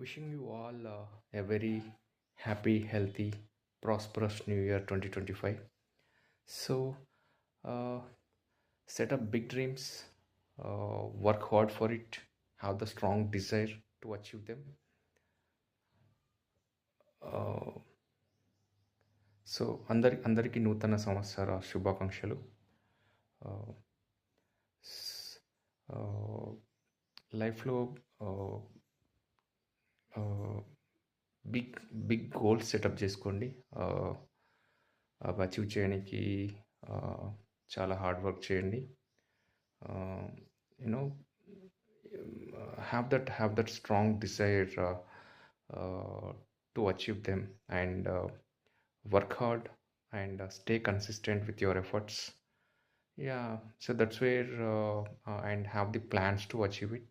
Wishing you all a very happy, healthy, prosperous New Year 2025. So, uh, set up big dreams, work hard for it, have the strong desire to achieve them. Uh, so అందరికీ నూతన సంవత్సర శుభాకాంక్షలు. లైఫ్లో big big goals setup చేసుకోండి. అవి achieve చేయడానికి చాలా hard work చేయండి. You know have that strong desire to achieve them, and work hard and stay consistent with your efforts. Yeah, so that's where and have the plans to achieve it.